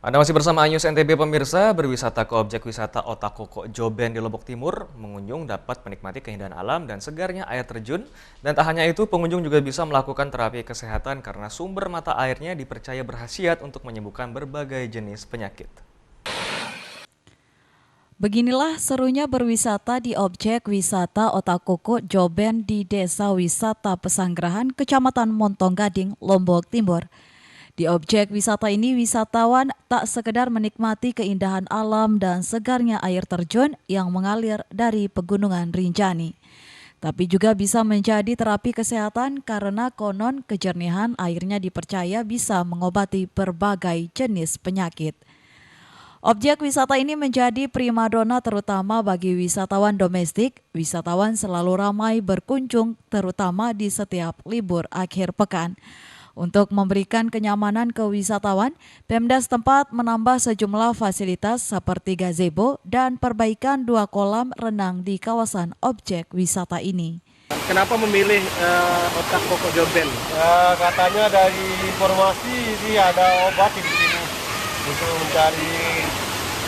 Anda masih bersama Anyus NTB pemirsa, berwisata ke objek wisata Otakoko Joben di Lombok Timur. Pengunjung dapat menikmati keindahan alam dan segarnya air terjun. Dan tak hanya itu, pengunjung juga bisa melakukan terapi kesehatan karena sumber mata airnya dipercaya berkhasiat untuk menyembuhkan berbagai jenis penyakit. Beginilah serunya berwisata di objek wisata Otakoko Joben di Desa Wisata Pesanggerahan, Kecamatan Montong Gading, Lombok Timur. Di objek wisata ini, wisatawan tak sekedar menikmati keindahan alam dan segarnya air terjun yang mengalir dari Pegunungan Rinjani, tapi juga bisa menjadi terapi kesehatan karena konon kejernihan airnya dipercaya bisa mengobati berbagai jenis penyakit. Objek wisata ini menjadi primadona terutama bagi wisatawan domestik. Wisatawan selalu ramai berkunjung terutama di setiap libur akhir pekan. Untuk memberikan kenyamanan ke wisatawan, Pemda setempat menambah sejumlah fasilitas seperti gazebo dan perbaikan 2 kolam renang di kawasan objek wisata ini. Kenapa memilih Otakoko Joben? Katanya dari informasi ini ada obat di sini untuk mencari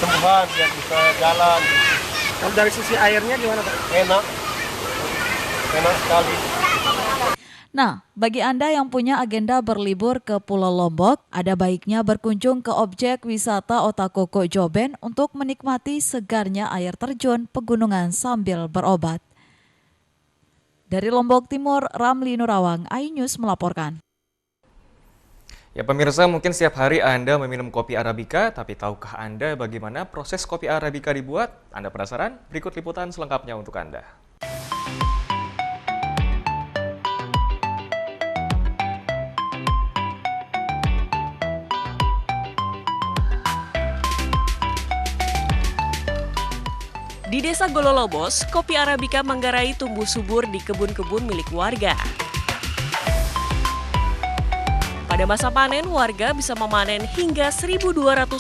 sembuhan biar bisa jalan. Kalau dari sisi airnya gimana Pak? Enak sekali. Nah, bagi Anda yang punya agenda berlibur ke Pulau Lombok, ada baiknya berkunjung ke objek wisata Otakoko Joben untuk menikmati segarnya air terjun pegunungan sambil berobat. Dari Lombok Timur, Ramli Nurawang, iNews melaporkan. Ya pemirsa, mungkin setiap hari Anda meminum kopi Arabica, tapi tahukah Anda bagaimana proses kopi Arabica dibuat? Anda penasaran? Berikut liputan selengkapnya untuk Anda. Di Desa Gololobos, kopi Arabica Manggarai tumbuh subur di kebun-kebun milik warga. Pada masa panen, warga bisa memanen hingga 1.200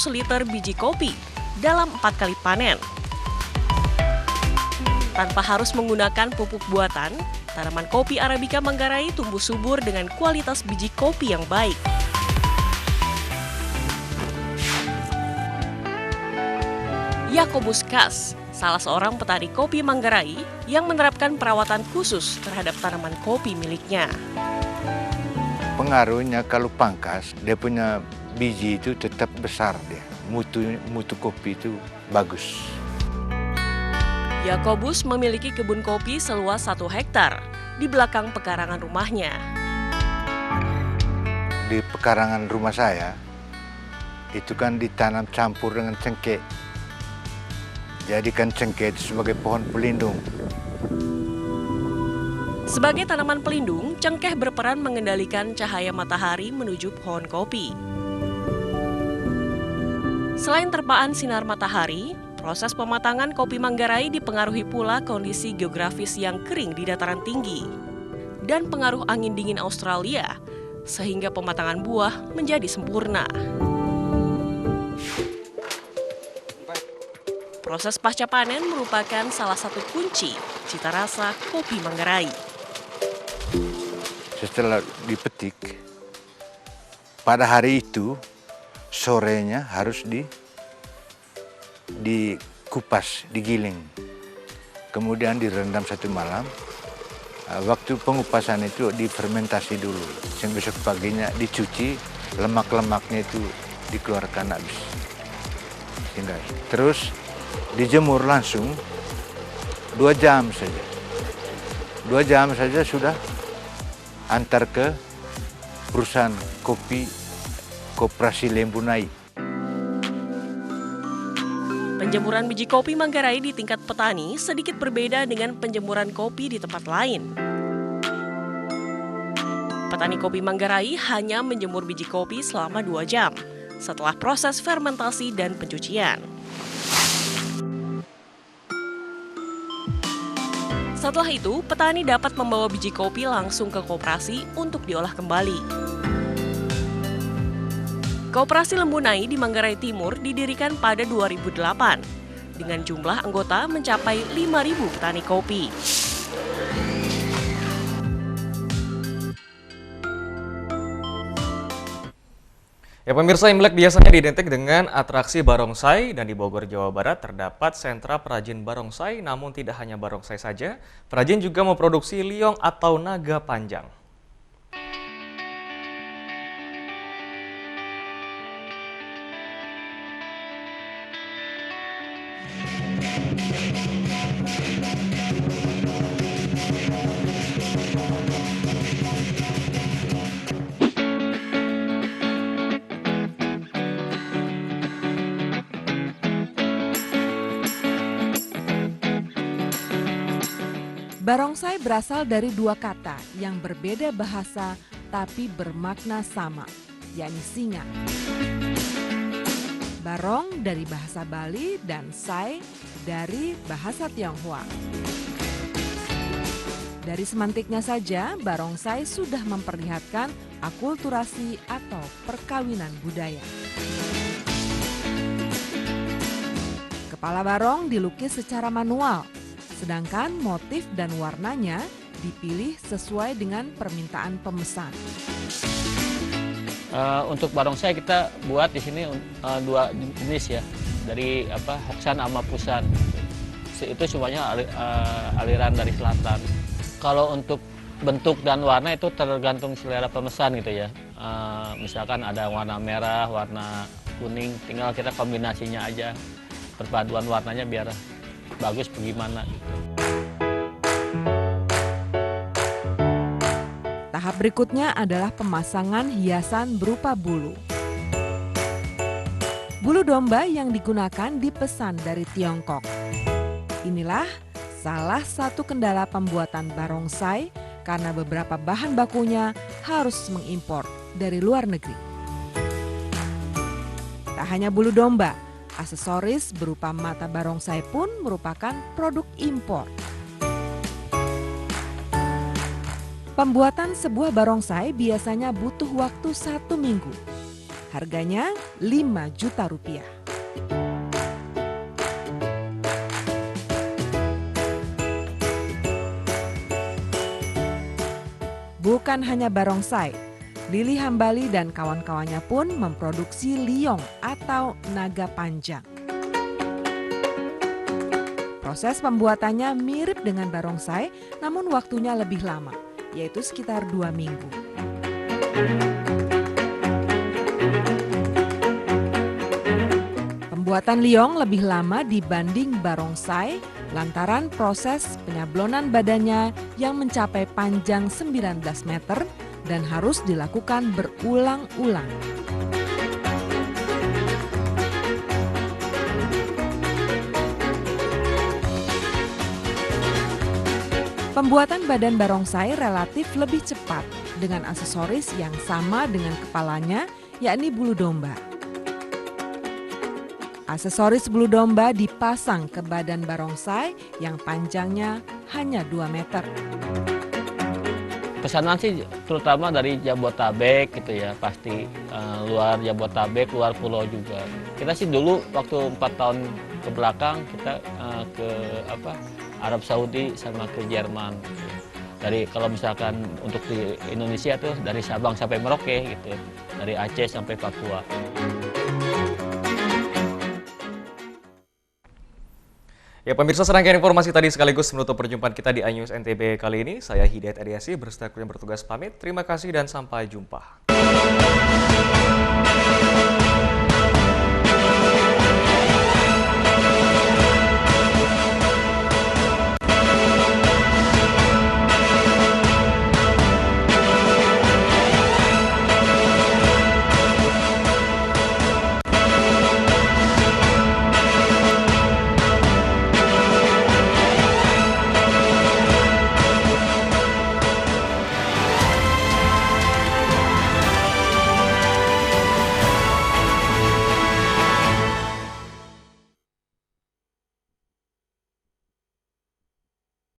liter biji kopi dalam 4 kali panen. Tanpa harus menggunakan pupuk buatan, tanaman kopi Arabica Manggarai tumbuh subur dengan kualitas biji kopi yang baik. Yakobus Kas, salah seorang petani kopi Manggarai yang menerapkan perawatan khusus terhadap tanaman kopi miliknya. Pengaruhnya kalau pangkas, dia punya biji itu tetap besar dia. Mutu kopi itu bagus. Yakobus memiliki kebun kopi seluas 1 hektar di belakang pekarangan rumahnya. Di pekarangan rumah saya, itu kan ditanam campur dengan cengkeh. Jadikan cengkeh itu sebagai pohon pelindung. Sebagai tanaman pelindung, cengkeh berperan mengendalikan cahaya matahari menuju pohon kopi. Selain terpaan sinar matahari, proses pematangan kopi Manggarai dipengaruhi pula kondisi geografis yang kering di dataran tinggi dan pengaruh angin dingin Australia, sehingga pematangan buah menjadi sempurna. Proses pasca panen merupakan salah satu kunci cita rasa kopi Manggarai. Setelah dipetik, pada hari itu sorenya harus dikupas, digiling. Kemudian direndam 1 malam. Waktu pengupasan itu difermentasi dulu. Besok paginya dicuci, lemak-lemaknya itu dikeluarkan habis. Terus dijemur langsung 2 jam saja. 2 jam saja sudah antar ke perusahaan kopi Koperasi Lembunai. Penjemuran biji kopi Manggarai di tingkat petani sedikit berbeda dengan penjemuran kopi di tempat lain. Petani kopi Manggarai hanya menjemur biji kopi selama 2 jam setelah proses fermentasi dan pencucian. Setelah itu, petani dapat membawa biji kopi langsung ke koperasi untuk diolah kembali. Koperasi Lembunai di Manggarai Timur didirikan pada 2008 dengan jumlah anggota mencapai 5.000 petani kopi. Ya pemirsa, Imlek biasanya identik dengan atraksi barongsai dan di Bogor, Jawa Barat terdapat sentra perajin barongsai, namun tidak hanya barongsai saja, perajin juga memproduksi liong atau naga panjang. Barongsai berasal dari dua kata yang berbeda bahasa tapi bermakna sama, yakni singa. Barong dari bahasa Bali dan sai dari bahasa Tionghoa. Dari semantiknya saja, barongsai sudah memperlihatkan akulturasi atau perkawinan budaya. Kepala barong dilukis secara manual, sedangkan motif dan warnanya dipilih sesuai dengan permintaan pemesan. Untuk barongsai kita buat di sini dua jenis ya, dari Hoksan sama Pusan. Itu semuanya aliran dari selatan. Kalau untuk bentuk dan warna itu tergantung selera pemesan gitu ya. Misalkan ada warna merah, warna kuning, tinggal kita kombinasinya aja. Perpaduan warnanya biar bagus bagaimana gitu. Tahap berikutnya adalah pemasangan hiasan berupa bulu. Bulu domba yang digunakan dipesan dari Tiongkok. Inilah salah satu kendala pembuatan barongsai karena beberapa bahan bakunya harus mengimpor dari luar negeri. Tak hanya bulu domba, aksesoris berupa mata barongsai pun merupakan produk impor. Pembuatan sebuah barongsai biasanya butuh waktu 1 minggu. Harganya 5 juta rupiah. Bukan hanya barongsai, Lili Hambali dan kawan-kawannya pun memproduksi liong atau naga panjang. Proses pembuatannya mirip dengan barongsai, namun waktunya lebih lama, yaitu sekitar 2 minggu. Pembuatan liong lebih lama dibanding barongsai lantaran proses penyablonan badannya yang mencapai panjang 19 meter dan harus dilakukan berulang-ulang. Pembuatan badan barongsai relatif lebih cepat dengan aksesoris yang sama dengan kepalanya, yakni bulu domba. Aksesoris bulu domba dipasang ke badan barongsai yang panjangnya hanya 2 meter. Pesanan sih terutama dari Jabotabek gitu ya, pasti luar Jabotabek, luar pulau juga. Kita sih dulu waktu 4 tahun ke belakang kita ke Arab Saudi sama ke Jerman. Dari kalau misalkan untuk di Indonesia tuh dari Sabang sampai Merauke gitu, dari Aceh sampai Papua. Ya pemirsa, serangkaian informasi tadi sekaligus menutup perjumpaan kita di iNews NTB kali ini. Saya Hidayat Ariasi berserta kru yang bertugas pamit. Terima kasih dan sampai jumpa.